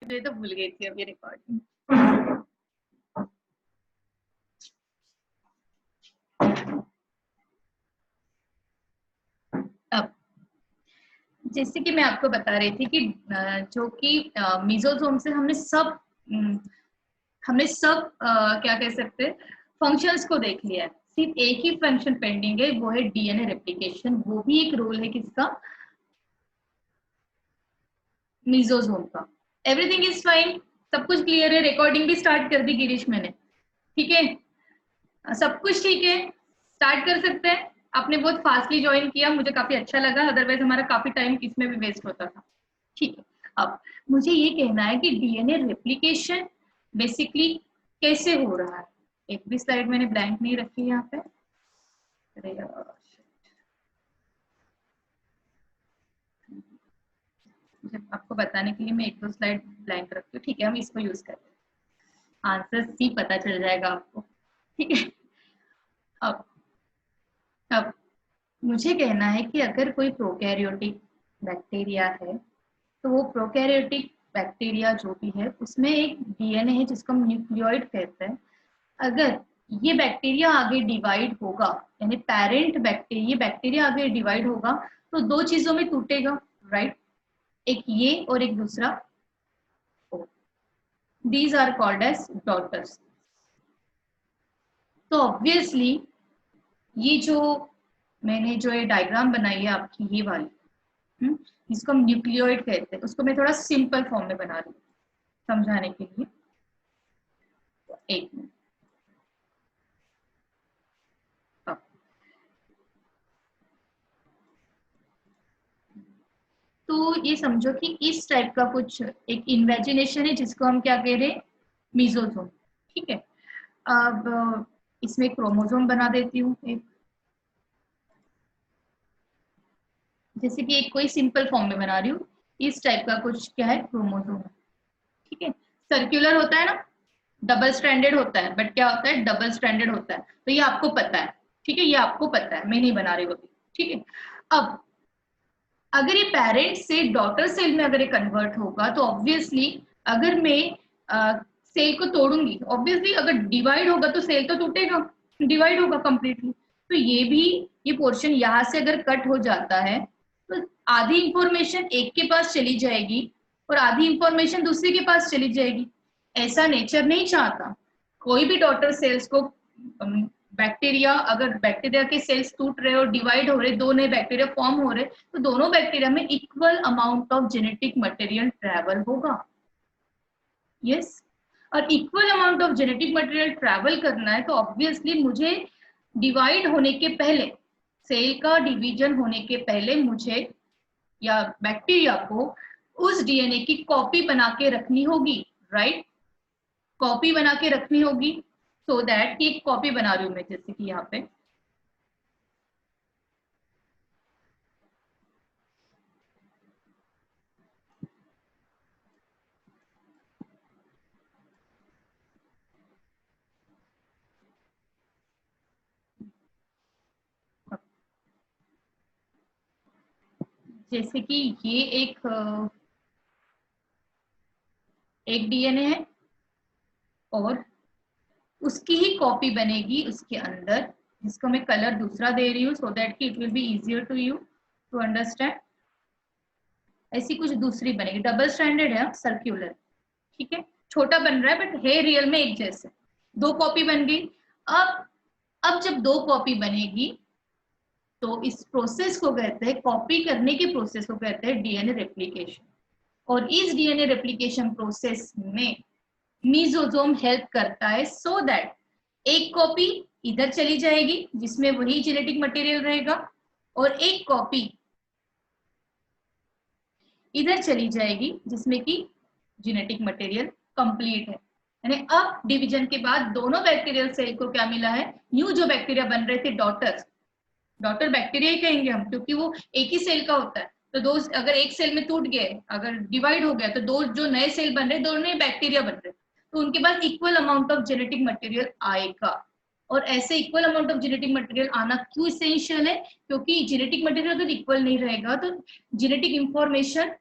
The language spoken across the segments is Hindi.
ये तो भूल गई थी अभी रिकॉर्डिंग। अब जैसे कि मैं आपको बता रही थी कि जो कि मीजोसोम से हमने सब क्या कह सकते हैं फंक्शंस को देख लिया है। सिर्फ एक ही फंक्शन पेंडिंग है, वो है डीएनए रेप्लिकेशन। वो भी एक रोल है किसका? मीजोसोम का। एवरीथिंग इज फाइन, सब कुछ क्लियर है। रिकॉर्डिंग भी स्टार्ट कर दी गिरीश मैंने, ठीक है? सब कुछ ठीक है, स्टार्ट कर सकते हैं। आपने बहुत फास्टली ज्वाइन किया, मुझे काफी अच्छा लगा, अदरवाइज हमारा काफी टाइम इसमें भी वेस्ट होता था। ठीक है, अब मुझे ये कहना है कि डीएनए रेप्लिकेशन बेसिकली कैसे हो रहा है। एक भी स्लाइड मैंने ब्लैंक नहीं रखी यहाँ पे। अरे यार, जब आपको बताने के लिए मैं एक दो स्लाइड ब्लैंक रखती हूँ, ठीक है? हम इसको यूज करते हैं, आंसर सी पता चल जाएगा आपको, ठीक है? अब अब मुझे कहना है कि अगर कोई प्रोकैरियोटिक बैक्टीरिया है, तो वो प्रोकैरियोटिक बैक्टीरिया जो भी है उसमें एक डीएनए है जिसको हम न्यूक्लियोइड कहते हैं। अगर ये बैक्टीरिया आगे डिवाइड होगा, यानी पेरेंट बैक्टीरिया, ये बैक्टीरिया आगे डिवाइड होगा, तो दो चीजों में टूटेगा, राइट? एक ये और एक दूसरा ओ। These are called as daughters. तो ऑब्वियसली ये जो मैंने जो ये डायग्राम बनाई है आपकी, ये वाली, जिसको हम न्यूक्लियोइड कहते हैं, उसको मैं थोड़ा सिंपल फॉर्म में बना रही हूँ समझाने के लिए। एक मिनट। तो ये समझो कि इस टाइप का कुछ एक इन्वेजिनेशन है जिसको हम क्या कह रहे हैं? मीजोसोम, ठीक है? अब इसमें क्रोमोसोम बना देती हूँ एक, जैसे कि एक कोई सिंपल फॉर्म में बना रही हूँ। इस टाइप का कुछ क्या है? क्रोमोसोम, ठीक है? सर्कुलर होता है ना, डबल स्ट्रैंडेड होता है, बट क्या होता है? डबल स्ट्रैंडेड होता है। तो ये आपको पता है, ठीक है? ये आपको पता है, मैं नहीं बना रही होती, ठीक है? अब अगर ये पेरेंट से डॉटर सेल में अगर ये कन्वर्ट होगा, तो ऑब्वियसली अगर मैं सेल को तोड़ूंगी, ऑब्वियसली अगर डिवाइड होगा तो सेल तो टूटेगा, डिवाइड होगा कंप्लीटली। तो ये भी, ये पोर्शन यहाँ से अगर कट हो जाता है, तो आधी इंफॉर्मेशन एक के पास चली जाएगी और आधी इंफॉर्मेशन दूसरे के पास चली जाएगी। ऐसा नेचर नहीं चाहता। कोई भी डॉटर सेल्स को बैक्टीरिया, अगर बैक्टीरिया के सेल्स टूट रहे और डिवाइड हो रहे, दो नए बैक्टीरिया फॉर्म हो रहे, तो दोनों बैक्टीरिया में equal amount of genetic material travel होगा। यस, और equal amount of genetic material travel करना है, तो ऑब्वियसली मुझे डिवाइड होने के पहले, सेल का डिवीजन होने के पहले मुझे या बैक्टीरिया को उस डीएनए की कॉपी बना के रखनी होगी, राइट? कॉपी बना के रखनी होगी, सो दैट कि एक कॉपी बना रही हूं मैं, जैसे कि यहाँ पे जैसे कि ये एक डीएनए है और उसकी ही कॉपी बनेगी उसके अंदर, जिसको मैं कलर दूसरा दे रही हूँ सो दैट कि it will be easier to you to understand. ऐसी कुछ दूसरी बनेगी, डबल स्टैंडर्ड है, सर्क्यूलर, ठीक है? छोटा बन रहा है बट है रियल में एक जैसे। दो कॉपी बन गई। अब जब दो कॉपी बनेगी, तो इस प्रोसेस को कहते हैं, कॉपी करने के प्रोसेस को कहते हैं डीएनए रेप्लिकेशन। और इस डीएनए रेप्लिकेशन प्रोसेस में मीजोसोम हेल्प करता है, सो दैट एक कॉपी इधर चली जाएगी जिसमें वही जेनेटिक मटेरियल रहेगा, और एक कॉपी इधर चली जाएगी जिसमें कि जेनेटिक मटेरियल कंप्लीट है। यानी अब डिवीजन के बाद दोनों बैक्टीरियल सेल को क्या मिला है? न्यू जो बैक्टीरिया बन रहे थे डॉटर्स, डॉटर बैक्टीरिया ही कहेंगे हम, क्योंकि वो एक ही सेल का होता है। तो दो, अगर एक सेल में टूट गए, अगर डिवाइड हो गया, तो दो जो नए सेल बन रहे, दोनों बैक्टीरिया बन रहे, तो उनके पास equal amount of genetic material आएगा। और ऐसे equal amount of genetic material आना क्यों इसेंशियल है? क्योंकि जेनेटिक मटेरियल अगर इक्वल नहीं रहेगा तो जेनेटिक इंफॉर्मेशन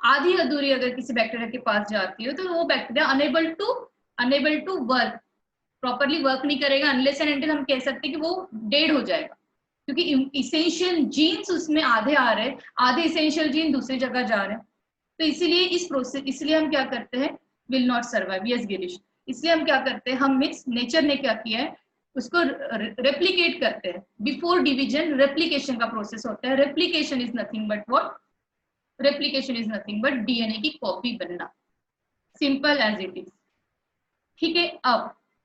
आधी अधूरी अगर किसी बैक्टीरिया के पास जाती है तो वो bacteria unable to work, properly work नहीं करेगा अनलेस एंड अनटिल हम कह सकते हैं कि वो डेड हो जाएगा, क्योंकि इसेंशियल जीन्स उसमें आधे आ रहे हैं, आधे इसेंशियल जीन दूसरी जगह जा रहे हैं। तो इसीलिए इस प्रोसेस, इसलिए हम क्या करते हैं, will not survive, yes Girish, इसलिए हम क्या करते हैं, हम मीन्स नेचर ने क्या किया है, उसको रेप्लिकेट करते हैं। बिफोर डिवीजन रेप्लिकेशन का प्रोसेस होता है। Replication is nothing but what, replication is nothing but DNA की कॉपी बनना, सिंपल एज इट इज। ठीक है,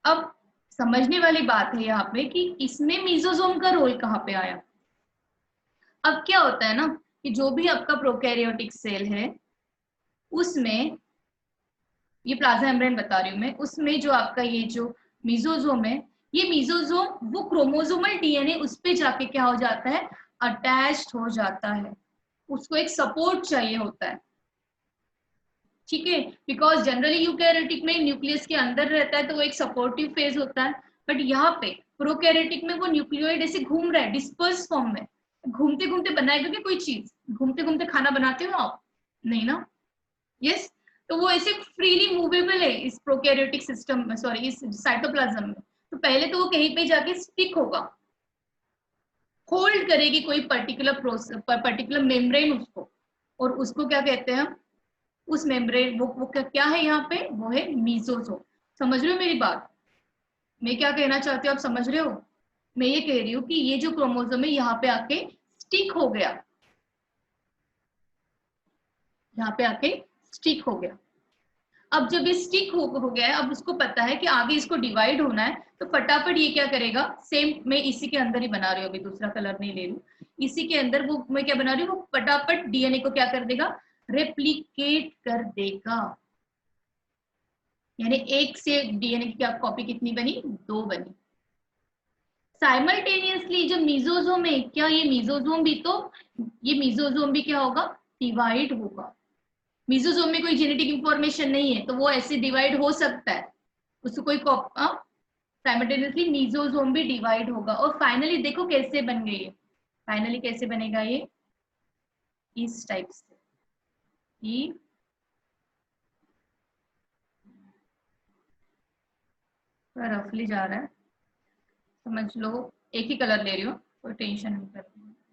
अब समझने वाली बात है यहाँ पे कि इसमें मीजोजोम का रोल कहाँ पे आया। अब क्या होता है ना कि जो भी आपका प्रोकैरियोटिक सेल है उसमें, ये प्लाज्मा मेम्ब्रेन बता रही हूँ मैं, उसमें जो आपका ये जो मीजोजोम है, ये मीजोजोम वो क्रोमोसोमल डीएनए उस पे जाके क्या हो जाता है, अटैच्ड हो जाता है, उसको एक सपोर्ट चाहिए होता है। ठीक है, बिकॉज जनरली यूकैरियोटिक में न्यूक्लियस के अंदर रहता है तो वो एक सपोर्टिव फेज होता है, बट यहाँ पे प्रोकैरियोटिक में वो न्यूक्लियोइड ऐसे घूम रहा है डिस्पर्स फॉर्म में, घूमते घूमते बनाएगा क्या कोई चीज, घूमते घूमते खाना बनाते हो आप, नहीं ना, यस। तो वो ऐसे फ्रीली मूवेबल है इस प्रोकैरियोटिक सिस्टम में, सॉरी इस साइटोप्लाज्म में। तो पहले तो वो कहीं पे जाके स्टिक होगा, होल्ड करेगी कोई पर्टिकुलर प्रोसेस, पर्टिकुलर मेम्ब्रेन उसको, और उसको क्या कहते हैं, उस मेम्ब्रेन वो क्या है यहाँ पे, वो है मीजोजोम। समझ रहे हो मेरी बात, मैं क्या कहना चाहती हूँ, आप समझ रहे हो। मैं ये कह रही हूँ कि ये जो क्रोमोसोम है यहाँ पे आके स्टिक हो गया, यहाँ पे आके स्टिक हो गया। अब जब ये स्टिक हो गया है, अब उसको पता है कि आगे इसको डिवाइड होना है, तो फटाफट ये क्या करेगा, सेम मैं इसी के अंदर ही बना रही हूँ, अभी दूसरा कलर नहीं ले रही, इसी के अंदर वो मैं क्या बना रही हूँ, वो फटाफट डीएनए को क्या कर देगा, रेप्लिकेट कर देगा। यानी एक से डीएनए की क्या कॉपी कितनी बनी, 2 बनी। साइमल्टेनियसली जब मीजोजोम है, क्या ये मीजोजोम भी तो, ये मीजोजोम भी क्या होगा, डिवाइड होगा। मीजोजोम में कोई जेनेटिक इंफॉर्मेशन नहीं है तो वो ऐसे डिवाइड हो सकता है, उसको कोई साइमल्टेनियसली मीजोजोम भी डिवाइड होगा। और फाइनली देखो कैसे बन गई है, फाइनली कैसे बनेगा ये, इस टाइप से, ये रफली जा रहा है, समझ लो। एक ही कलर ले रही हूँ, कोई टेंशन नहीं कर,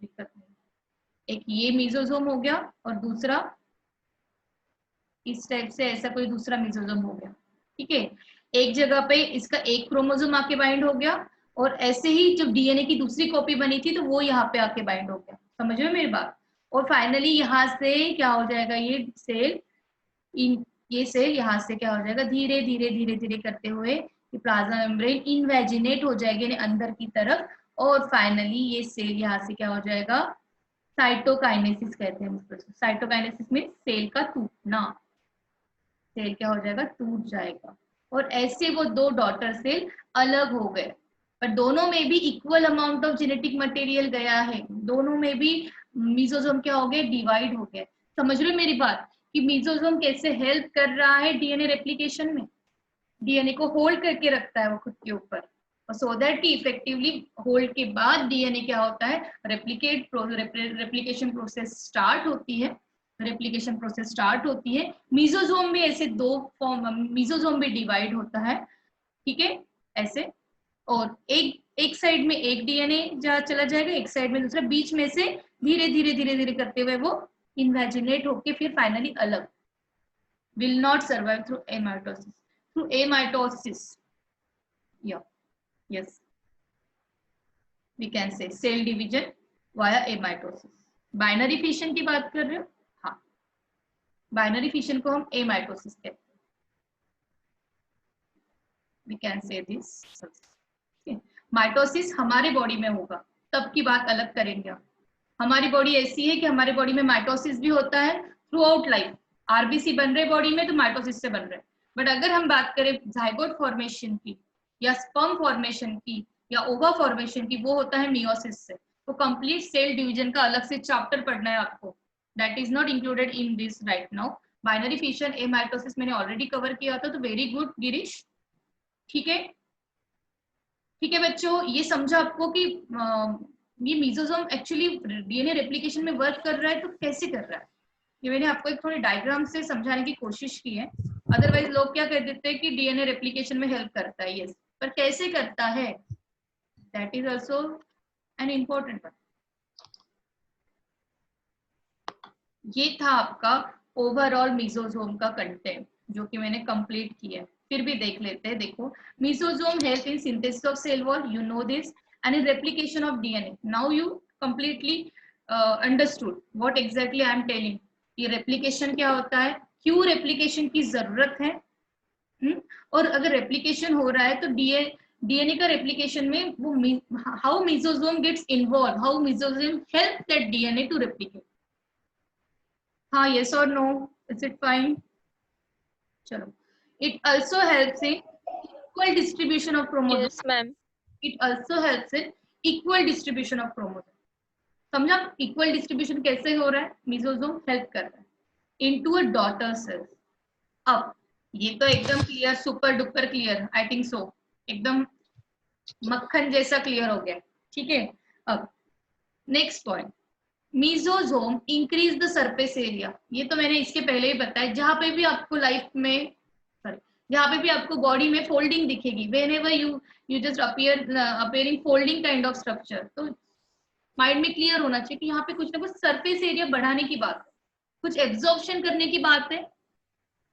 दिक्कत नहीं। एक ये मीजोजोम हो गया और दूसरा इस टाइप से ऐसा कोई दूसरा मीजोजोम हो गया। ठीक है, एक जगह पे इसका एक क्रोमोजोम आके बाइंड हो गया, और ऐसे ही जब डीएनए की दूसरी कॉपी बनी थी तो वो यहाँ पे आके बाइंड हो गया। समझ रहे हो मेरी बात। और फाइनली यहाँ से क्या हो जाएगा, ये सेल, इन ये सेल यहाँ से क्या हो जाएगा, धीरे धीरे धीरे धीरे करते हुए ये प्लाज्मा मेम्ब्रेन इनवेजिनेट हो जाएगी, यानी अंदर की तरफ। और फाइनली ये सेल यहाँ से क्या हो जाएगा, साइटोकाइनेसिस कहते हैं उसको। साइटोकाइनेसिस में सेल का टूटना, सेल क्या हो जाएगा, टूट जाएगा। और ऐसे वो 2 डॉटर सेल अलग हो गए, पर दोनों में भी equal amount of genetic material गया है, दोनों में भी मीजोजोम क्या हो गए, डिवाइड हो गए। समझ रहे हो मेरी बात कि मीजोजोम कैसे हेल्प कर रहा है डीएनए रेप्लिकेशन में, डीएनए को होल्ड करके रखता है वो खुद के ऊपर, और सो दैट कि इफेक्टिवली होल्ड के बाद डीएनए क्या होता है, रेप्लिकेशन प्रोसेस स्टार्ट होती है, रेप्लिकेशन प्रोसेस स्टार्ट होती है। मीजोजोम भी ऐसे 2 फॉर्म, मीजोजोम भी डिवाइड होता है, ठीक है, ऐसे। और एक साइड में एक डीएनए जहाँ चला जाएगा, एक साइड में दूसरा, बीच में से धीरे धीरे धीरे धीरे करते हुए वो इन्वेजिनेट होके फिर फाइनली अलग, will not survive through amitosis, through amitosis, yeah, yes, we can say cell division via amitosis। Binary fission की बात कर रहे हो, हाँ, बाइनरी फिशन को हम amitosis कहते हैं, we can say this। Mitosis हमारे बॉडी में होगा तब की बात अलग करेंगे हम। हमारी बॉडी ऐसी है कि हमारे बॉडी में माइटोसिस भी होता है थ्रू आउट लाइफ, आरबीसी बन रहे बॉडी में तो माइटोसिस से बन रहे। बट अगर हम बात करें जाइगोट फॉर्मेशन की, या स्पर्म फॉर्मेशन की, या ओवा फॉर्मेशन की, वो होता है मियोसिस से। तो कंप्लीट सेल डिवीजन का अलग से चैप्टर पढ़ना है आपको, that is not included in this right now. Binary fission, amitosis मैंने ऑलरेडी कवर किया था, तो वेरी गुड गिरीश। ठीक है, ठीक है बच्चों, ये समझा आपको कि ये मीजोसोम एक्चुअली डीएनए रेप्लिकेशन में वर्क कर रहा है, तो कैसे कर रहा है। ये मैंने आपको एक थोड़ी डायग्राम से समझाने की कोशिश की है। अदरवाइज लोग क्या कह देते हैं कि डीएनए रेप्लिकेशन में हेल्प करता है, यस, पर कैसे करता है, that is also an important one. ये था आपका ओवरऑल मीजोजोम का कंटेंट जो कि मैंने कंप्लीट किया है। फिर भी देख लेते हैं। देखो, mesosome help in synthesis of cell wall, you know this, and in replication of DNA. Now you completely understood what exactly I am telling. ये रेप्लिकेशन क्या होता है, क्यों रेप्लिकेशन की जरूरत है, और अगर रेप्लिकेशन हो रहा है तो डीएनए का रेप्लिकेशन में वो how mesosome gets involve, how mesosome help that DNA to replicate. हाँ, yes or no, is it fine? चलो, it also helps in equal distribution of chromosomes. Yes, ma'am. It also helps in equal distribution of chromosomes. समझा इक्वल डिस्ट्रीब्यूशन कैसे हो रहा है, मीजोजोम हेल्प कर रहा है इनटू अ डॉटर सेल्स। अब ये तो एकदम clear, super duper clear, I think so, एकदम मक्खन जैसा क्लियर हो गया, ठीक है। अब next point, mesosome increase the surface area. ये तो मैंने इसके पहले ही बताया, जहां पे भी आपको लाइफ में, सॉरी, जहां पे भी आपको बॉडी में फोल्डिंग दिखेगी, whenever you just appearing folding kind of structure, तो माइंड में क्लियर होना चाहिए कि यहाँ पे कुछ ना कुछ सरफेस एरिया बढ़ाने की बात है, कुछ एब्जॉर्प्शन करने की बात है,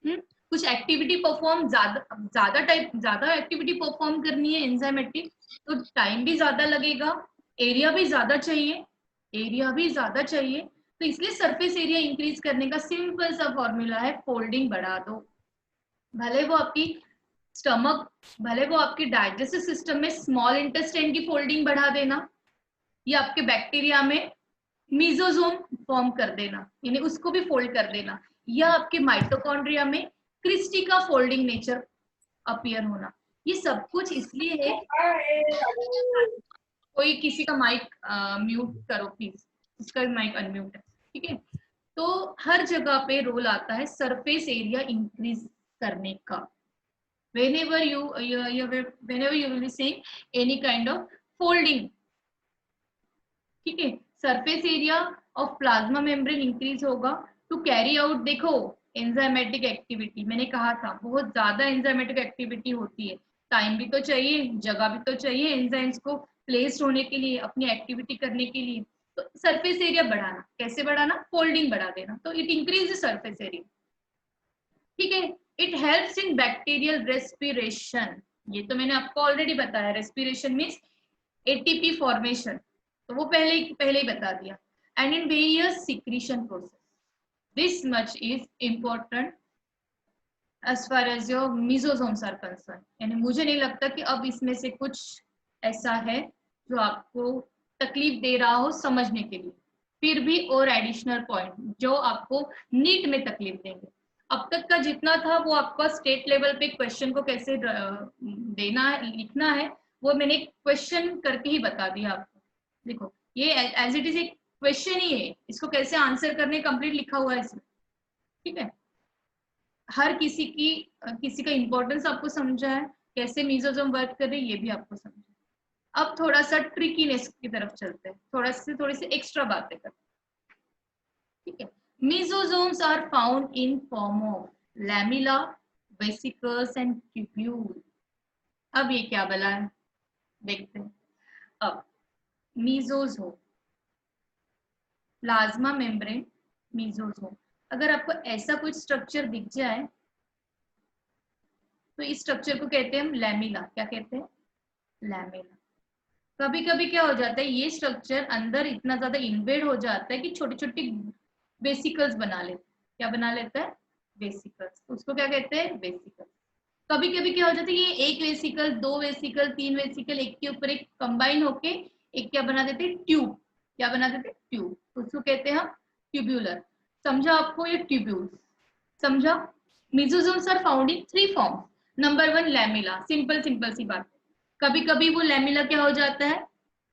कुछ एक्टिविटी परफॉर्म, ज्यादा एक्टिविटी परफॉर्म करनी है एंजाइमेटिक, तो टाइम भी ज्यादा लगेगा, एरिया भी ज्यादा चाहिए, तो इसलिए सरफेस एरिया इंक्रीज करने का सिंपल सा फॉर्मूला है, फोल्डिंग बढ़ा दो। भले वो आपकी स्टमक, भले वो आपकी डाइजेस्टिव सिस्टम में स्मॉल इंटेस्टाइन की फोल्डिंग बढ़ा देना, या आपके बैक्टीरिया में मीजोजोम फॉर्म कर देना, यानी उसको भी फोल्ड कर देना, या आपके माइटोकॉन्ड्रिया में क्रिस्टी का फोल्डिंग नेचर अपीयर होना। ये सब कुछ इसलिए है। कोई किसी का माइक म्यूट करो प्लीज, इसका माइक अनम्यूट है, ठीक है। तो हर जगह पे रोल आता है सरफेस एरिया इंक्रीज करने का, whenever you whenever you will be seeing any kind of folding, ठीक है। Surface area of plasma membrane increase होगा टू कैरी आउट, देखो एंजाइमेटिक एक्टिविटी, मैंने कहा था बहुत ज्यादा एंजाइमेटिक एक्टिविटी होती है, टाइम भी तो चाहिए, जगह भी तो चाहिए एंजाइम्स को प्लेस्ड होने के लिए, अपनी एक्टिविटी करने के लिए। तो सरफेस एरिया बढ़ाना, कैसे बढ़ाना, फोल्डिंग बढ़ा देना, तो it increase the surface area, ठीक है। It helps in bacterial respiration, ये तो मैंने आपको ऑलरेडी बताया, रेस्पिरेशन मीन्स एटीपी फॉर्मेशन, तो वो पहले ही बता दिया। And in various secretion process, this much is important as far as your mesosomes are concern. यानी मुझे नहीं लगता कि अब इसमें से कुछ ऐसा है जो आपको तकलीफ दे रहा हो समझने के लिए। फिर भी और एडिशनल पॉइंट जो आपको नीट में तकलीफ देंगे, अब तक का जितना था वो आपका स्टेट लेवल पे क्वेश्चन को कैसे देना है, लिखना है, वो मैंने क्वेश्चन करके ही बता दिया आपको। देखो ये एज इट इज एक क्वेश्चन ही है, इसको कैसे आंसर करने कंप्लीट लिखा हुआ है इसमें, ठीक है। हर किसी का इंपॉर्टेंस आपको समझा है, कैसे मीजोसोम वर्क कर रहे हैं ये भी आपको समझा। अब थोड़ा सा ट्रिकीनेस की तरफ चलते हैं, थोड़ी सी एक्स्ट्रा बातें करते हैं, ठीक है। Mesosomes are found in form of lamella, vesicles and tubule. अब ये क्या बला है देखते हैं। अब मीजोजोम, प्लाज्मा मेम्ब्रेन, मीजोजोम, अगर आपको ऐसा कुछ स्ट्रक्चर दिख जाए तो इस स्ट्रक्चर को कहते हैं हम लैमिला। क्या कहते हैं, लैमिला। कभी कभी क्या हो जाता है, ये स्ट्रक्चर अंदर इतना ज्यादा इन्वेड हो जाता है कि छोटी छोटी वेसिकल्स बना लेते, क्या बना लेता है, वेसिकल्स, उसको क्या कहते हैं, वेसिकल्स। कभी कभी क्या हो जाता है, ये एक वेसिकल, दो वेसिकल, तीन वेसिकल एक के ऊपर एक कंबाइन होके एक क्या बना देते हैं, ट्यूब, क्या बना देते हैं, ट्यूब, उसको कहते हैं हम ट्यूब्यूलर। समझा आपको ये ट्यूब्यूल्स, समझा। Mesosomes are found in 3 forms. Number 1 lamella, simple सी बात। कभी कभी वो लैमिला क्या हो जाता है,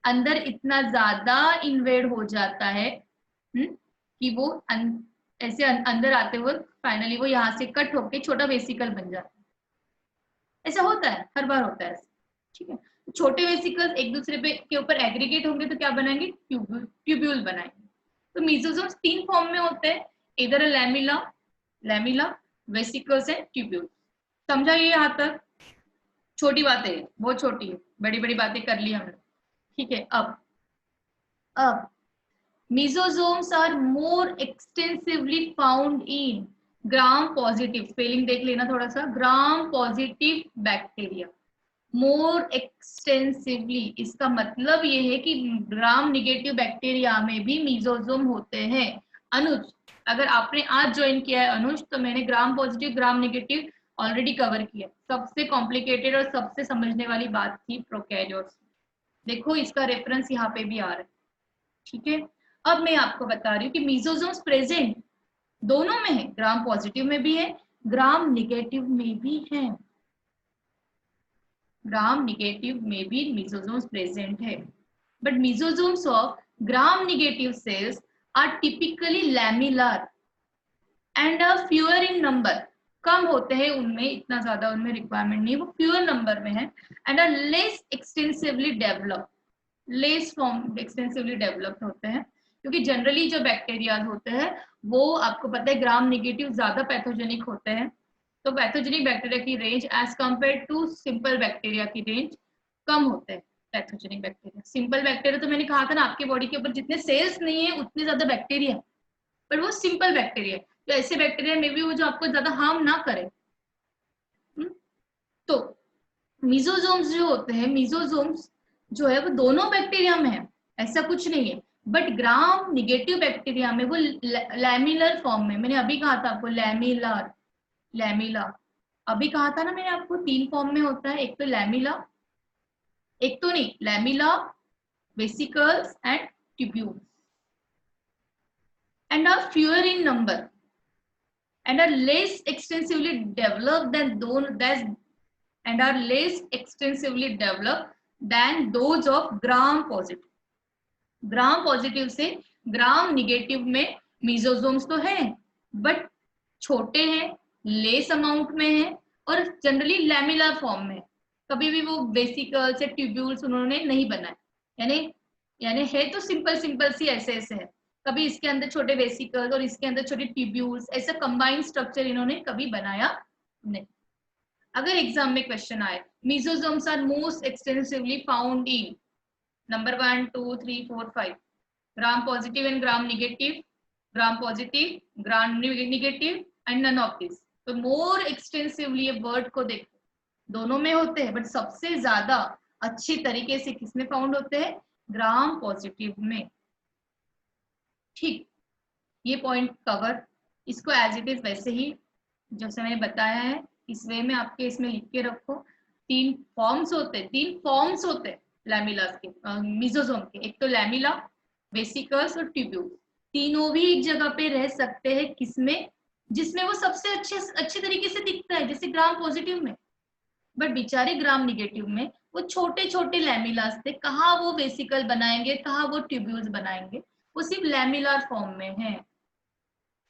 अंदर इतना ज्यादा इन्वेड हो जाता है कि वो ऐसे अंदर आते हुए फाइनली वो यहाँ से कट होके छोटा वेसिकल बन जाता है। ऐसा होता है, हर बार होता है, ठीक है। छोटे वेसिकल्स एक दूसरे पे के ऊपर एग्रीगेट होंगे तो क्या बनाएंगे, ट्यूब्यूल बनाएंगे। तो मीजोसोम्स 3 फॉर्म में होते हैं। इधर lamella, lamella, vesicles and tubules. समझा ये यहाँ तक? छोटी बातें, बहुत छोटी है, बड़ी बड़ी बातें कर ली हमने। ठीक है, अब mesosomes are more extensively found in gram positive, spelling देख लेना थोड़ा सा, ग्राम पॉजिटिव बैक्टीरिया। मोर एक्सटेंसिवली, इसका मतलब ये है कि ग्राम निगेटिव बैक्टीरिया में भी मीजोजोम होते हैं। अनुज, अगर आपने आज ज्वाइन किया है अनुज, तो मैंने ग्राम positive gram negative already cover किया। सबसे कॉम्प्लिकेटेड और सबसे समझने वाली बात थी प्रोकैरियोट्स। देखो इसका रेफरेंस यहाँ पे भी आ रहा है। ठीक है, अब मैं आपको बता रही हूँ कि मीजोजोम्स प्रेजेंट दोनों में है, ग्राम पॉजिटिव में भी है, ग्राम निगेटिव में भी है। ग्राम निगेटिव में भी मीजोजोम्स प्रेजेंट है, but mesosomes of gram negative cells are typically lamellar and are fewer in number. कम होते हैं उनमें, इतना ज्यादा उनमें रिक्वायरमेंट नहीं, वो फ्यूअर नंबर में है, and are less extensively develop, less form extensively developed होते हैं, क्योंकि जनरली जो बैक्टीरिया होते हैं वो आपको पता है ग्राम निगेटिव ज्यादा पैथोजेनिक होते हैं। तो पैथोजेनिक बैक्टीरिया की range as compare to simple bacteria की रेंज कम होते हैं। पैथोजेनिक बैक्टीरिया, सिंपल बैक्टीरिया तो मैंने कहा था ना, आपके बॉडी के ऊपर जितने सेल्स नहीं है उतने ज्यादा बैक्टीरिया, पर वो सिंपल बैक्टीरिया। तो ऐसे बैक्टीरिया में भी वो जो आपको ज्यादा हार्म ना करे। तो मीजोजोम्स जो होते हैं, मीजोजोम्स जो है वो दोनों बैक्टीरिया में है, ऐसा कुछ नहीं है, बट ग्राम निगेटिव बैक्टीरिया में वो लैमिलर फॉर्म में, मैंने अभी कहा था आपको लैमिलर, लैमिला, अभी कहा था ना मैंने आपको, 3 फॉर्म में होता है, एक तो लैमिला, एक तो नहीं, lamella, vesicles and tubules, and are fewer in number and are less extensively developed than those and are less extensively developed than those of gram positive. Gram positive से ग्राम निगेटिव में मीजोजोम्स तो है, बट छोटे हैं, लेस अमाउंट में है, और जनरली लैमिलर फॉर्म में। कभी भी वो वेसिकल्स या ट्यूब्यूल्स उन्होंने नहीं बनाए, यानी है तो सिंपल सिंपल सी ऐसे ऐसे है, कभी इसके अंदर छोटे वेसिकल्स और इसके अंदर छोटे ट्यूब्यूल्स, ऐसा कंबाइंड स्ट्रक्चर इन्होंने कभी बनाया नहीं। अगर एग्जाम में क्वेश्चन आए mesosomes are most extensively found in number 1 2 3 4 5, gram positive and gram negative, gram positive, gram negative and none of this. तो मोर एक्सटेंसिवली ये वर्ड को देखो, दोनों में होते हैं, बट सबसे ज्यादा अच्छी तरीके से किसमें फाउंड होते हैं? ग्राम पॉजिटिव में। ठीक, ये पॉइंट कवर, इसको एज इट इज वैसे ही जैसे मैंने बताया है इस वे में आपके इसमें लिख के रखो। 3 फॉर्म्स होते हैं लैमिलास के, मीजोजोम के, एक तो लैमिला, वेसिकल्स और ट्यूब्यूल्स। तीनों भी एक जगह पे रह सकते हैं, किसमें? जिसमें वो सबसे अच्छे तरीके से दिखता है, जैसे ग्राम पॉजिटिव में। बट बेचारे ग्राम निगेटिव में वो छोटे छोटे लैमिलास थे, कहाँ वो वेसिकल बनाएंगे, कहाँ वो ट्यूब्यूल्स बनाएंगे, वो सिर्फ लैमिलार फॉर्म में है।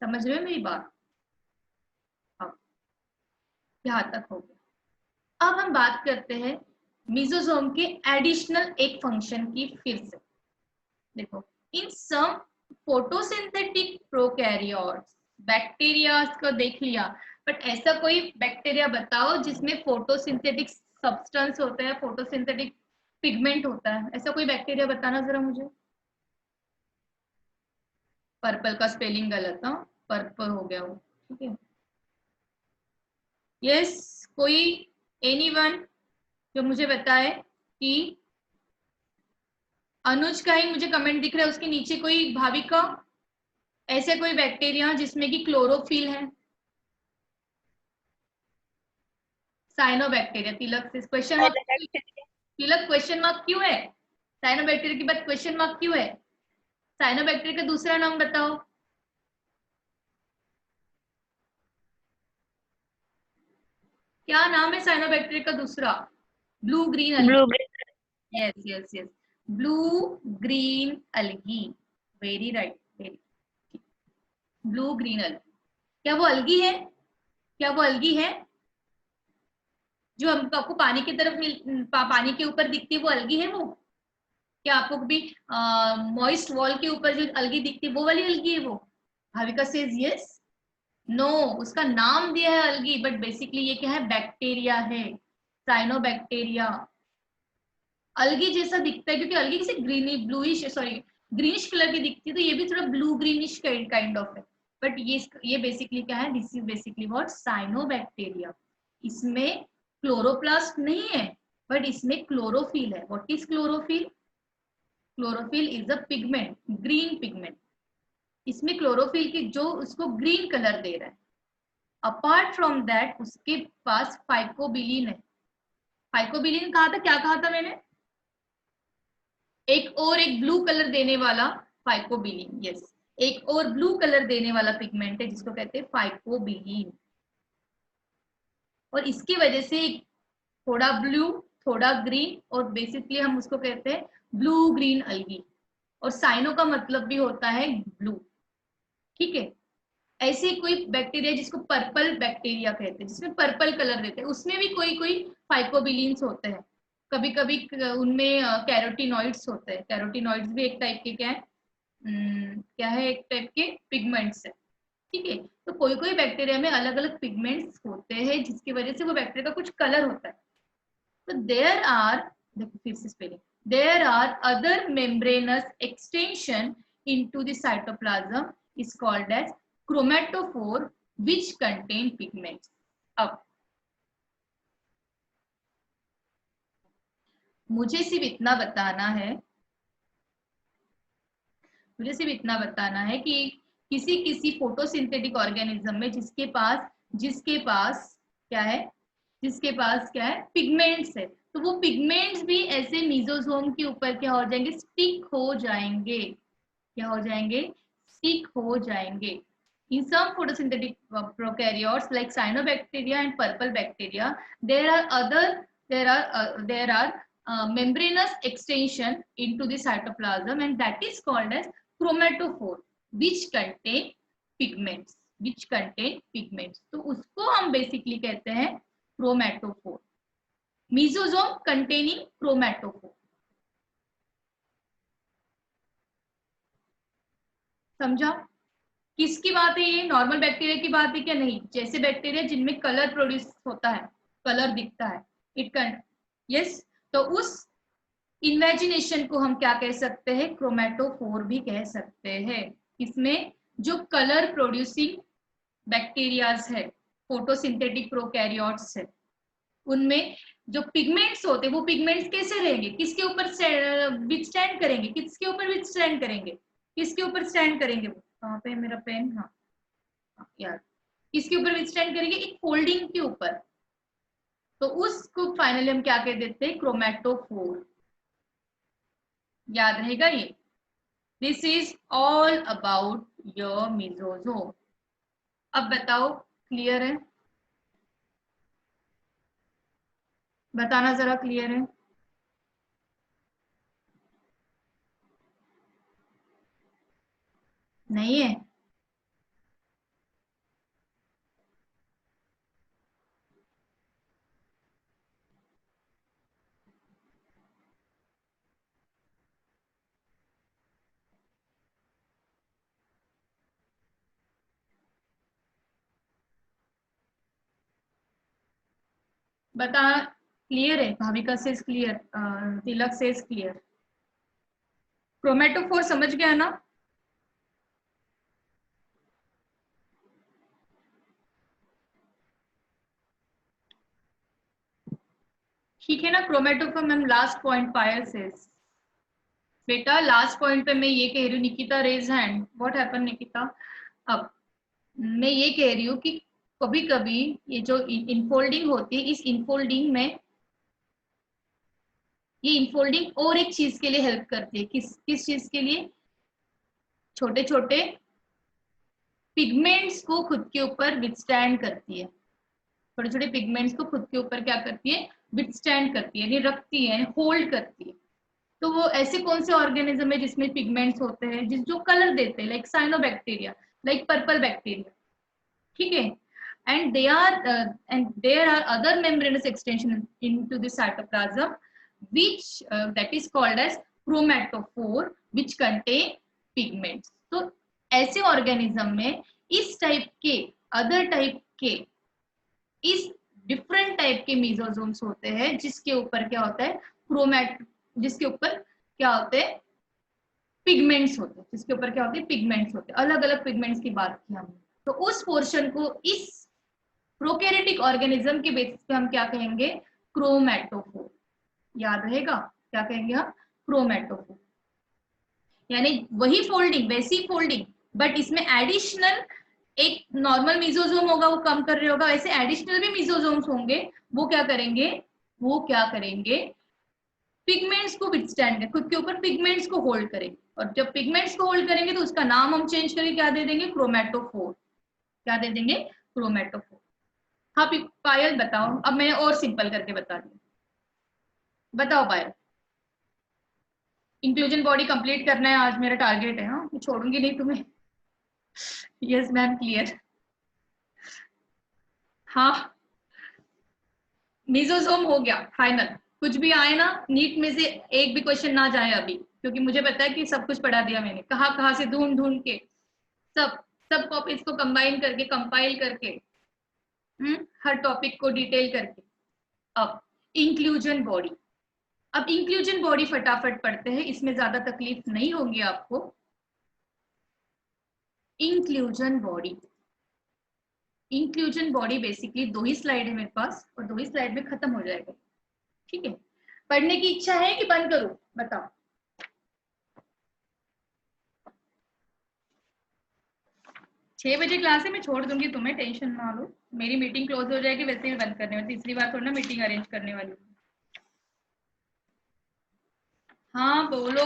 समझ रहे हो मेरी बात? अब यहाँ तक हो गया। अब हम बात करते हैं मीजोजोम के एडिशनल एक फंक्शन की फिर से। देखो, इन सम फोटोसिंथेटिक प्रोकैरियोट्स, बैक्टीरिया को देख लिया, बट ऐसा कोई बैक्टीरिया बताओ जिसमें फोटोसिंथेटिक सब्सटेंस होता है, फोटोसिंथेटिक पिगमेंट होता है, ऐसा कोई बैक्टीरिया बताना जरा मुझे। पर्पल का स्पेलिंग गलत ना, पर्पल हो गया वो, ठीक है। यस, कोई एनीवन जो मुझे बताए कि अनुज का ही मुझे कमेंट दिख रहा है, उसके नीचे कोई भाविका, ऐसे कोई बैक्टीरिया जिसमें कि क्लोरोफिल है? साइनोबैक्टीरिया। तिलक से क्वेश्चन मार्क, तिलक क्वेश्चन मार्क क्यों है? साइनोबैक्टीरिया के बाद क्वेश्चन मार्क क्यों है? साइनोबैक्टीरिया का दूसरा नाम बताओ। क्या नाम है साइनोबैक्टीरिया का दूसरा? Blue green अलगी। Yes yes yes, blue green अलगी, very right, very, blue green अलगी। क्या वो अलगी है? क्या वो अलगी है जो हम आपको पानी की तरफ पानी के ऊपर दिखती है, वो अलगी है वो? क्या आपको कभी मॉइस्ट वॉल के ऊपर जो अलगी दिखती है वो वाली अलगी है वो? Bhavika says yes. नो, उसका नाम दिया है अलगी, बट बेसिकली ये क्या है, बैक्टीरिया है, साइनोबैक्टीरिया। अलगी जैसा दिखता है क्योंकि अलगी किसी greeny bluish sorry greenish colour की दिखती है, तो ये भी थोड़ा ब्लू ग्रीनिश काइंड ऑफ है। बट ये बेसिकली क्या है, this is basically what, cyanobacteria. इसमें क्लोरोप्लास्ट नहीं है, बट इसमें क्लोरोफिल है। What is chlorophyll? Chlorophyll is a pigment, green pigment. इसमें क्लोरोफिल की जो उसको ग्रीन कलर दे रहा है। अपार्ट फ्रॉम दैट उसके पास फाइकोबिलिन है। फाइकोबिलिन कहा था, क्या कहा था मैंने? एक ब्लू कलर देने वाला फाइकोबिलिन, यस, एक और ब्लू कलर देने वाला पिगमेंट है जिसको कहते हैं फाइकोबिलिन। और इसकी वजह से थोड़ा ब्लू, थोड़ा ग्रीन, और बेसिकली हम उसको कहते हैं ब्लू ग्रीन अलगी। और साइनो का मतलब भी होता है ब्लू, ठीक है। ऐसे कोई बैक्टीरिया जिसको पर्पल बैक्टीरिया कहते हैं, जिसमें पर्पल कलर देते हैं, उसमें भी कोई कोई फाइकोबिलिन्स होते हैं। कभी कभी उनमें कैरोटीनॉइड्स होते हैं। कैरोटीनॉइड्स भी एक टाइप के क्या है, क्या है, एक टाइप के पिगमेंट्स है, ठीक है। तो कोई कोई बैक्टीरिया में अलग अलग पिगमेंट्स होते हैं जिसकी वजह से वो बैक्टीरिया का कुछ कलर होता है। तो देयर आर, देखो फिर से spelling, there are other membranous extension into the cytoplasm is called as chromatophore which contain pigments। अब मुझे सिर्फ इतना बताना है, मुझे सिर्फ इतना बताना है कि किसी किसी फोटोसिंथेटिक ऑर्गेनिज्म में जिसके पास क्या है, जिसके पास क्या है, पिगमेंट्स है, तो वो पिगमेंट्स भी ऐसे मीजोसोम के ऊपर क्या हो जाएंगे, स्टिक हो जाएंगे। क्या हो जाएंगे? स्टिक हो जाएंगे। In some photosynthetic prokaryotes like cyanobacteria and purple bacteria, there are membranous extension into the cytoplasm, and that is called as chromatophore, which contain pigments, which contain pigments। तो उसको हम बेसिकली कहते हैं क्रोमेटोफोर, मीजोसोम कंटेनिंग क्रोमेटोफोर। समझा? किसकी बात है ये? नॉर्मल बैक्टीरिया की बात है क्या? नहीं, जैसे बैक्टीरिया जिनमें कलर प्रोड्यूस होता है, कलर दिखता है, इट कैन, यस। तो उस इमेजिनेशन को हम क्या कह सकते हैं? क्रोमेटोफोर भी कह सकते हैं। इसमें जो कलर प्रोड्यूसिंग बैक्टीरियाज है, फोटोसिंथेटिक प्रोकैरियोट्स है, उनमें जो पिगमेंट्स होते हैं, वो पिगमेंट्स कैसे रहेंगे, किसके ऊपर विथस्टैंड करेंगे, किसके ऊपर विथस्टैंड करेंगे, किसके ऊपर स्टैंड करेंगे? वो कहाँ पे है मेरा पेन? हाँ, यार, किसके ऊपर विथस्टैंड करेंगे? एक फोल्डिंग के ऊपर। तो उसको फाइनली हम क्या कह देते हैं? क्रोमेटोफोर। याद रहेगा ये? This is all about your mesosome. अब बताओ, क्लियर है? बताना जरा, क्लियर है? नहीं है? बता, क्लियर है? भाविका से क्लियर, तिलक से क्लियर, क्रोमेटोफोर समझ गया ना? ठीक है ना? क्रोमेटोफोर मैम लास्ट पॉइंट पायल से। बेटा लास्ट पॉइंट पे मैं ये कह रही हूँ, Nikita raise hand, what happen Nikita? अब मैं ये कह रही हूँ कि कभी कभी ये जो इनफोल्डिंग होती है, इस इनफोल्डिंग में ये इनफोल्डिंग और एक चीज के लिए हेल्प करती है। किस किस चीज के लिए? छोटे छोटे पिगमेंट्स को खुद के ऊपर विथस्टैंड करती है। छोटे छोटे पिगमेंट्स को खुद के ऊपर क्या करती है? विथस्टैंड करती है, यानी रखती है, होल्ड करती है। तो वो ऐसे कौन से ऑर्गेनिज्म है जिसमें पिगमेंट्स होते हैं, जिस जो कलर देते हैं, like cyanobacteria, like purple bacteria, ठीक है। And there are other membranous extension into the cytoplasm, which that is called as chromatophore, which contain pigments। तो ऐसे ऑर्गेनिज्म में इस टाइप के, अदर टाइप के, इस डिफरेंट टाइप के मीजोजोम्स होते हैं जिसके ऊपर क्या होता है, क्रोमैट, जिसके ऊपर क्या होते हैं, पिगमेंट्स होते हैं, जिसके ऊपर क्या होते हैं, पिगमेंट्स होते हैं, अलग अलग पिगमेंट्स की बात की हमने। तो उस पोर्शन को इस प्रोकैरियोटिक ऑर्गेनिज्म के बेसिस पे हम क्या कहेंगे, क्रोमैटोफोर। याद रहेगा क्या कहेंगे हम, क्रोमैटोफोर। यानी वही फोल्डिंग, वैसी फोल्डिंग, बट इसमें एडिशनल एक नॉर्मल मीजोजोम होगा, वो कम कर रहे होगा, वैसे एडिशनल भी मीजोजोम्स होंगे, वो क्या करेंगे, वो क्या करेंगे, पिगमेंट्स को विथस्टैंड कर, खुद के ऊपर पिगमेंट्स को होल्ड करेंगे। और जब पिगमेंट्स को होल्ड करेंगे तो उसका नाम हम चेंज करके क्या दे देंगे, क्रोमैटोफोर। क्या दे देंगे, क्रोमैटोफोर। हाँ पायल बताओ, अब मैंने और सिंपल करके बता दिया, बताओ पायल। इंक्लूजन बॉडी कंप्लीट करना है आज, मेरा टारगेट है, हाँ मैं छोड़ूंगी नहीं तुम्हें। Yes ma'am, clear. हाँ, मीजोजोम हो गया फाइनल। कुछ भी आए ना, नीट में से एक भी क्वेश्चन ना जाए अभी, क्योंकि मुझे पता है कि सब कुछ पढ़ा दिया मैंने, कहाँ कहाँ से ढूंढ ढूंढ के, सब सब कॉपीज को कंबाइन करके, कंपाइल करके, हर टॉपिक को डिटेल करके। अब इंक्लूजन बॉडी, अब इंक्लूजन बॉडी फटाफट पढ़ते हैं, इसमें ज्यादा तकलीफ नहीं होंगी आपको। Inclusion body, inclusion body basically 2 ही स्लाइड है मेरे पास, और 2 ही स्लाइड में खत्म हो जाएगा। ठीक है, पढ़ने की इच्छा है कि बंद करूं, बताओ। 6 बजे क्लास है, मैं छोड़ दूंगी तुम्हें, टेंशन ना लो। मेरी मीटिंग क्लोज हो जाएगी, वैसे भी बंद करने वाली, तीसरी बार थोड़ी ना मीटिंग अरेंज करने वाली। हाँ बोलो।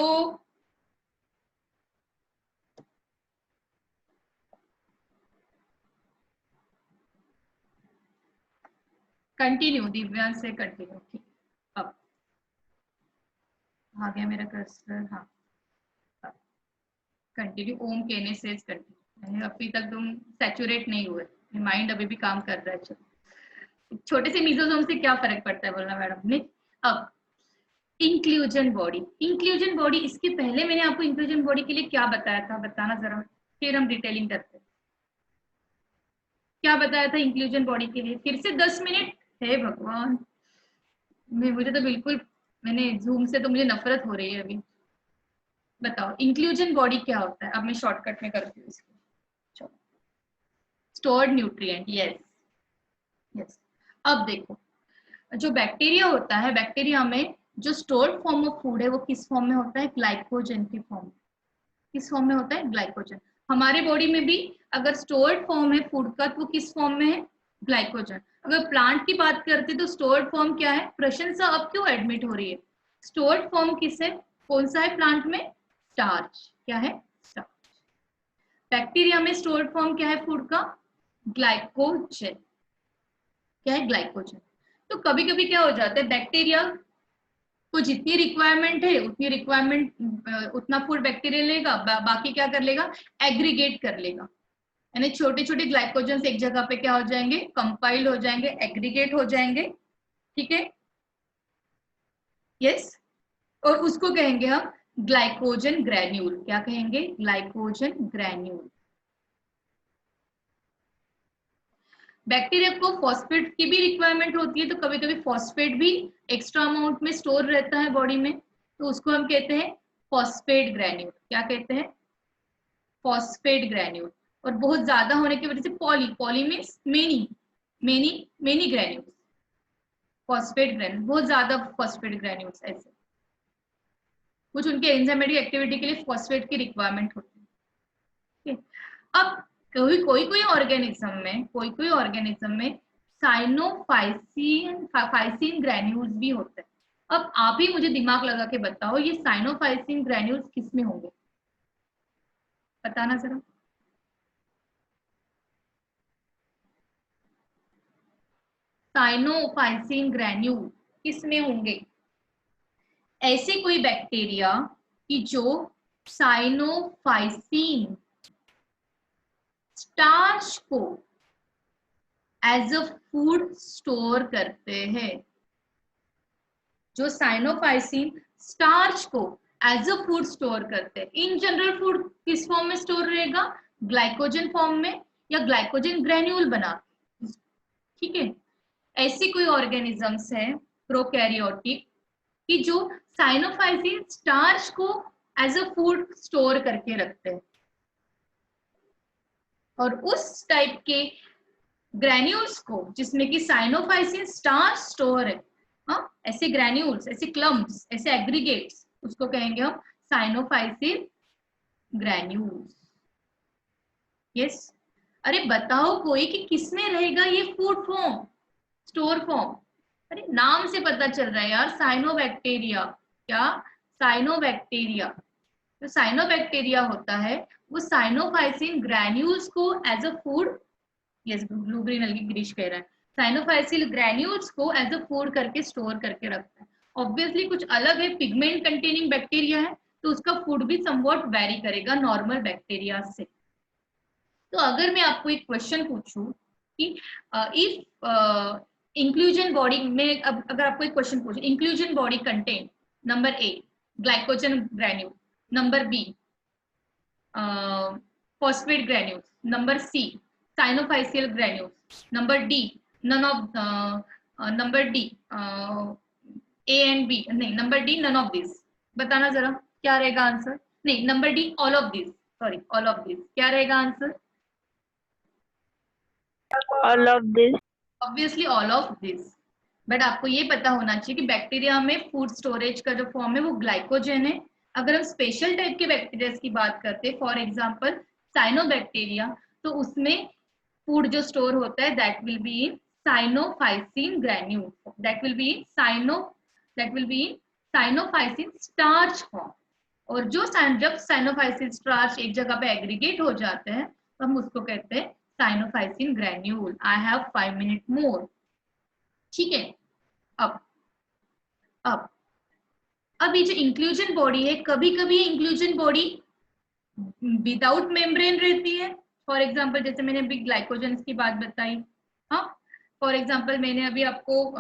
कंटिन्यू, दिव्यांश से कंटिन्यू। ठीक, अब आ गया मेरा कर्सर। हाँ, कंटिन्यू, ओम कहने से कंटिन्यू। अभी तक तुम सैचुरेट नहीं हुए, माइंड अभी भी काम कर रहा है। चलो, छोटे से मीजोजोम से क्या फर्क पड़ता है बोलना मैडम ने। अब इंक्लूजन बॉडी, इंक्लूजन बॉडी, इसके पहले मैंने आपको इंक्लूजन बॉडी के लिए क्या बताया था, बताना जरा, फिर हम डिटेलिंग करते हैं। क्या बताया था इंक्लूजन बॉडी के लिए, फिर से 10 मिनट। हे भगवान, मुझे तो बिल्कुल, मैंने जूम से तो मुझे नफरत हो रही है अभी। बताओ इंक्लूजन बॉडी क्या होता है, अब मैं शॉर्टकट में करती हूँ इसको। Stored nutrient, yes yes. अब देखो, जो बैक्टीरिया होता है, बैक्टीरिया में जो स्टोर्ड फॉर्म ऑफ फूड है वो किस फॉर्म में होता है, ग्लाइकोजन की फॉर्म। किस फॉर्म में होता है, ग्लाइकोजन। हमारे बॉडी में भी अगर स्टोर्ड फॉर्म है फूड का, तो वो किस फॉर्म में है, ग्लाइकोजन। अगर प्लांट की बात करते तो स्टोर्ड फॉर्म क्या है, प्रशंसा अब क्यों एडमिट हो रही है, स्टोर्ड फॉर्म किस है, कौन सा है प्लांट में, स्टार्च। क्या है, स्टार्च। बैक्टीरिया में स्टोर्ड फॉर्म क्या है फूड का, ग्लाइकोजन। क्या है, ग्लाइकोजन। तो कभी कभी क्या हो जाता है, बैक्टीरिया को जितनी रिक्वायरमेंट है उतनी रिक्वायरमेंट, उतना फूड बैक्टीरिया लेगा, बाकी क्या कर लेगा, एग्रीगेट कर लेगा। यानी छोटे छोटे ग्लाइकोजन एक जगह पे क्या हो जाएंगे, कंपाइल्ड हो जाएंगे, एग्रीगेट हो जाएंगे। ठीक है, यस। और उसको कहेंगे हम ग्लाइकोजन ग्रैन्यूल। क्या कहेंगे, ग्लाइकोजन ग्रैन्यूल। बैक्टीरिया को फॉस्फेट की भी रिक्वायरमेंट होती है, तो कभी कभी फॉस्फेट भी एक्स्ट्रा अमाउंट में स्टोर रहता है बॉडी में, तो उसको हम कहते हैं फॉस्फेट ग्रैन्यूल। क्या कहते हैं, फॉस्फेट ग्रैन्यूल। और बहुत ज्यादा होने की वजह से poly, poly means many, many, many granules, phosphate granule, बहुत ज्यादा फॉस्फेट ग्रैन्यूल्स। ऐसे कुछ उनके एंजाइमेटिक एक्टिविटी के लिए फॉस्फेट की रिक्वायरमेंट होती है। ठीक है? अब कोई कोई कोई ऑर्गेनिज्म में, कोई कोई ऑर्गेनिज्म में साइनोफाइसिन, फाइसिन ग्रैन्यूल्स भी होते हैं। अब आप ही मुझे दिमाग लगा के बताओ, ये साइनोफाइसिन ग्रैन्यूल्स किस में होंगे, बताना जरा। साइनोफाइसिन ग्रैन्यूल किस में होंगे, ऐसे कोई बैक्टीरिया कि जो साइनोफाइसिन स्टार्च को एज अ फूड स्टोर करते हैं, जो साइनोफाइसिन स्टार्च को एज अ फूड स्टोर करते हैं। इन जनरल फूड किस फॉर्म में स्टोर रहेगा, ग्लाइकोजन फॉर्म में या ग्लाइकोजन ग्रेन्यूल बना, ठीक है। ऐसी कोई ऑर्गेनिजम्स है प्रोकैरियोटिक कि जो साइनोफाइसिन स्टार्च को एज अ फूड स्टोर करके रखते हैं, और उस टाइप के ग्रेन्यूल्स को जिसमें कि साइनोफाइसिन स्टार्च स्टोर है, हाँ, ऐसे ग्रेन्यूल्स, ऐसे क्लम्प्स, ऐसे एग्रीगेट्स, उसको कहेंगे हम साइनोफाइसिन ग्रेन्यूल्स। यस। अरे बताओ कोई कि किसमें रहेगा ये फूड फॉर्म, स्टोर फॉर्म? अरे नाम से पता चल रहा है यार, साइनोबैक्टीरिया। क्या? साइनोबैक्टीरिया। जो साइनोबैक्टीरिया होता है वो साइनोफाइसिन ग्रैन्यूल्स को as a food, yes blue green algae Girish कह रहा है, साइनोफाइसिल ग्रैन्यूल्स को एज अ फूड करके स्टोर करके रखता है। ऑब्वियसली कुछ अलग है, पिगमेंट कंटेनिंग बैक्टीरिया है, तो उसका फूड भी समवॉट वेरी करेगा नॉर्मल बैक्टीरिया से। तो अगर मैं आपको एक क्वेश्चन पूछूं कि इफ इंक्लूजन बॉडी में, अब अगर आपको एक क्वेश्चन पूछूं, inclusion body contain number A glycogen granule, number B phosphate granules, number C cyanophysial granules, number D none of number D A and B, नहीं number D none of these। बताना जरा क्या रहेगा आंसर? नहीं number D all of these, sorry all of these। क्या रहेगा answer? all of this। Obviously all of this. But आपको ये पता होना चाहिए कि बैक्टीरिया में फूड स्टोरेज का जो फॉर्म है वो ग्लाइकोजन है। अगर हम स्पेशल टाइप के बैक्टीरिया की बात करते हैं, फॉर एग्जांपल साइनोबैक्टीरिया, तो उसमें फूड जो स्टोर होता है that will be in cyanophycin granule, that will be in cyanophycin starch form. और जो जब साइनोफाइसिन स्टार्च एक जगह पे एग्रीगेट हो जाते हैं तो हम उसको कहते हैं cyanophycin granule. I have 5 minute मोर, ठीक है। अब अब अब ये जो इंक्लूजन बॉडी है, कभी कभी इंक्लूजन बॉडी विदाउट मेम्ब्रेन रहती है। फॉर एग्जांपल जैसे मैंने अभी ग्लाइकोजन की बात बताई, हाँ, फॉर एग्जांपल मैंने अभी आपको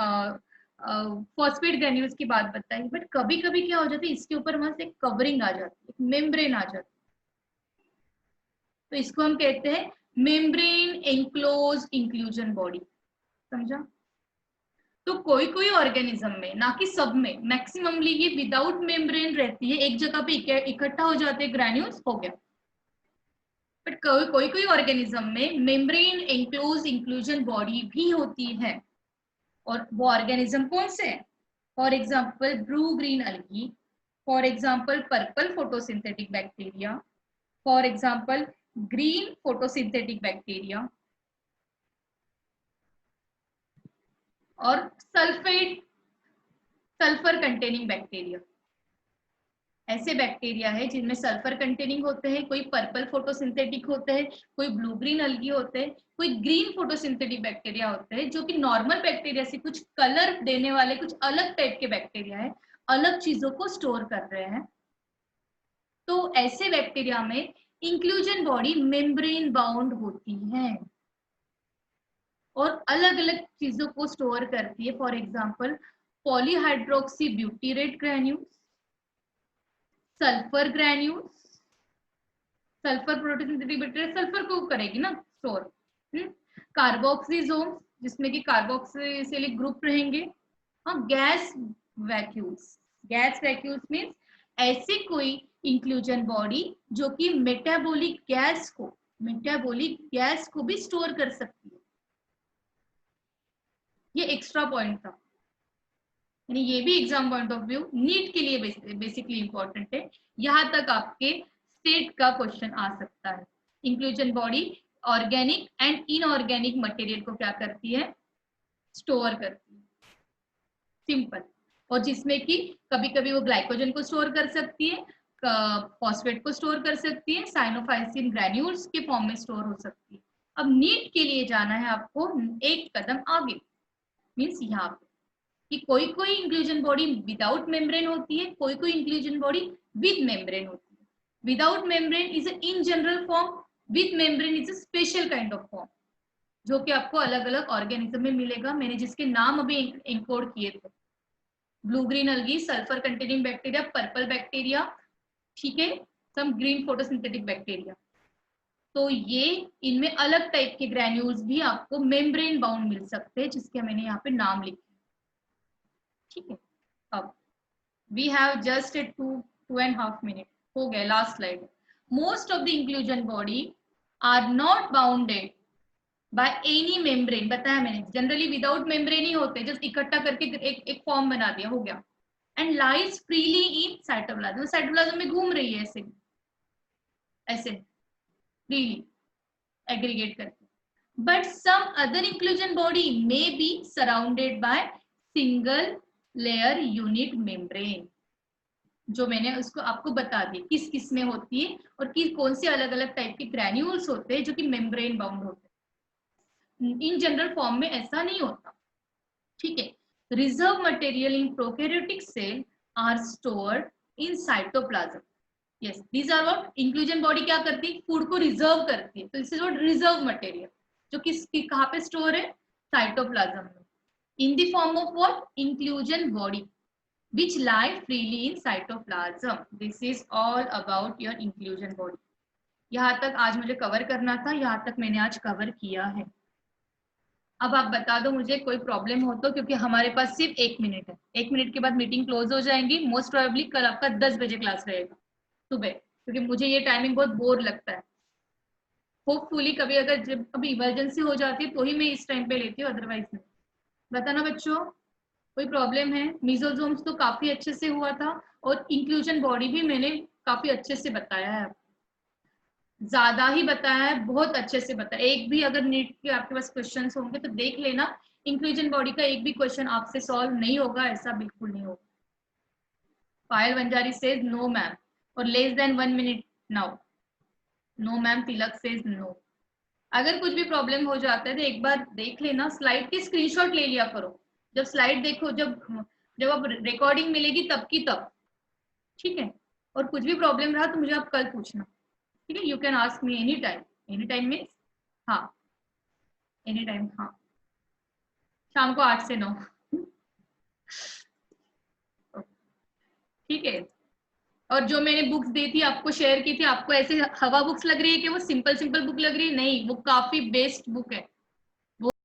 फॉस्फेट ग्रेन्यूल्स की बात बताई। बट कभी कभी क्या हो जाता है, इसके ऊपर वहां से कवरिंग आ जाती है, एक मेम्ब्रेन आ जाती है, तो इसको हम कहते हैं मेम्ब्रेन एंक्लोज इंक्लूजन बॉडी। समझा? तो कोई कोई ऑर्गेनिज्म में, ना कि सब में, मैक्सिममली ये विदाउट मेम्ब्रेन रहती है, एक जगह पे इकट्ठा हो जाते हैं ग्रैन्यूल्स, हो गया। बट कोई कोई ऑर्गेनिज्म में मेम्ब्रेन एंक्लोज इंक्लूजन बॉडी भी होती है। और वो ऑर्गेनिज्म कौन से है? For example blue green अलगी, for example purple photosynthetic bacteria, for example green photosynthetic bacteria, और सल्फर कंटेनिंग बैक्टीरिया। ऐसे बैक्टीरिया है जिनमें सल्फर कंटेनिंग होते हैं, कोई पर्पल फोटोसिंथेटिक होते हैं, कोई ब्लू ग्रीन अलगी होते हैं, कोई ग्रीन फोटोसिंथेटिक बैक्टीरिया होते हैं, जो कि नॉर्मल बैक्टीरिया से कुछ कलर देने वाले कुछ अलग टाइप के बैक्टीरिया है, अलग चीजों को स्टोर कर रहे हैं। तो ऐसे बैक्टीरिया में इंक्लूजन बॉडी मेम्ब्रेन बाउंड होती है और अलग अलग चीजों को स्टोर करती है। For example polyhydroxy butyrate granules, sulphur granules, sulphur photosynthetic bacteria sulphur को करेगी ना स्टोर, कार्बोक्सिजोम जिसमें कि कार्बोक्सिलिक ग्रुप रहेंगे, हाँ, gas vacuoles. Gas vacuoles means ऐसी कोई इंक्लूजन बॉडी जो कि मेटाबॉलिक गैस को भी स्टोर कर सकती है। ये एक्स्ट्रा पॉइंट था, यानी ये भी exam point of view NEET के लिए बेसिकली इंपॉर्टेंट है। यहां तक आपके स्टेट का क्वेश्चन आ सकता है। Inclusion body organic and inorganic material को क्या करती है? स्टोर करती है, सिंपल। और जिसमें कि कभी कभी वो ग्लाइकोजन को स्टोर कर सकती है, फॉस्फेट को स्टोर कर सकती है, साइनोफाइसिन ग्रैन्यूल्स के फॉर्म में स्टोर हो सकती है। अब नीट के लिए जाना है आपको एक कदम आगे, मीन्स यहाँ पे कि कोई कोई इंक्लूजन बॉडी विदाउट मेम्ब्रेन होती है, कोई कोई इंक्लूजन बॉडी विद मेम्ब्रेन होती है। Without membrane is in general form, with membrane is a special kind of form, जो कि आपको अलग अलग ऑर्गेनिज्म में मिलेगा, मैंने जिसके नाम अभी एनकोड किए थे। Blue green अलगी, sulphur containing bacteria, purple bacteria, ठीक है, सम ग्रीन फोटोसिंथेटिक बैक्टीरिया। तो ये इनमें अलग टाइप के ग्रेन्यूल्स भी आपको मेम्ब्रेन बाउंड मिल सकते हैं, जिसके मैंने यहाँ पे नाम लिखे, ठीक है। अब वी हैव जस्ट 2.5 मिनट हो गए, last slide. Most of the inclusion body are not bounded by any membrane, बताया मैंने, जनरली विदाउट मेम्ब्रेन ही होते, जस्ट इकट्ठा करके एक फॉर्म बना दिया, हो गया। And lies freely in cytoplasm, cytoplasm में घूम रही है ऐसे ऐसे फ्रीली एग्रीगेट करके। But some other inclusion body may be surrounded by single layer unit membrane, जो मैंने उसको आपको बता दी किस किस में होती है और कौन से अलग अलग टाइप के ग्रैन्यूल्स होते हैं जो कि मेम्ब्रेन बाउंड होते हैं। इन जनरल फॉर्म में ऐसा नहीं होता, ठीक है। Reserve material in prokaryotic cell are stored in cytoplasm, yes these are what inclusion body क्या करती है, फूड को रिजर्व करती है, तो this is what reserve material, जो कहाँ पे स्टोर है, साइटोप्लाज्म में, in the form of what inclusion body which lie freely in cytoplasm. This is all about your inclusion body. यहाँ तक आज मुझे कवर करना था, यहाँ तक मैंने आज कवर किया है। अब आप बता दो मुझे कोई प्रॉब्लम हो तो, क्योंकि हमारे पास सिर्फ 1 मिनट है, 1 मिनट के बाद मीटिंग क्लोज हो जाएंगी। मोस्ट प्रोबेबली कल आपका 10 बजे क्लास रहेगा सुबह, क्योंकि मुझे ये टाइमिंग बहुत बोर लगता है। होपफुली कभी अगर जब कभी इमरजेंसी हो जाती है तो ही मैं इस टाइम पे लेती हूँ, अदरवाइज नहीं। बताना बच्चों कोई प्रॉब्लम है। मीजोजोम्स तो काफी अच्छे से हुआ था और इंक्लूजन बॉडी भी मैंने काफी अच्छे से बताया है, ज्यादा ही बताया है, बहुत अच्छे से बताया। एक भी अगर नीट के आपके पास क्वेश्चंस होंगे तो देख लेना, इंक्लूजन बॉडी का एक भी क्वेश्चन आपसे सॉल्व नहीं होगा, ऐसा बिल्कुल नहीं होगा। Payal Vanjari says no ma'am, और less than 1 minute now, no ma'am, Tilak says no. अगर कुछ भी प्रॉब्लम हो जाता है तो एक बार देख लेना, स्लाइड की स्क्रीनशॉट ले लिया करो, जब स्लाइड देखो, जब अब रिकॉर्डिंग मिलेगी तब की तब, ठीक है। और कुछ भी प्रॉब्लम रहा तो मुझे आप कल पूछना, ठीक है। You can ask me any time means, हाँ एनी टाइम, हाँ शाम को 8 से 9 ठीक है। और जो मैंने बुक्स दी थी आपको, शेयर की थी, आपको ऐसे हवा बुक्स लग रही है कि वो सिंपल सिंपल बुक लग रही है, नहीं, वो काफी बेस्ट बुक है।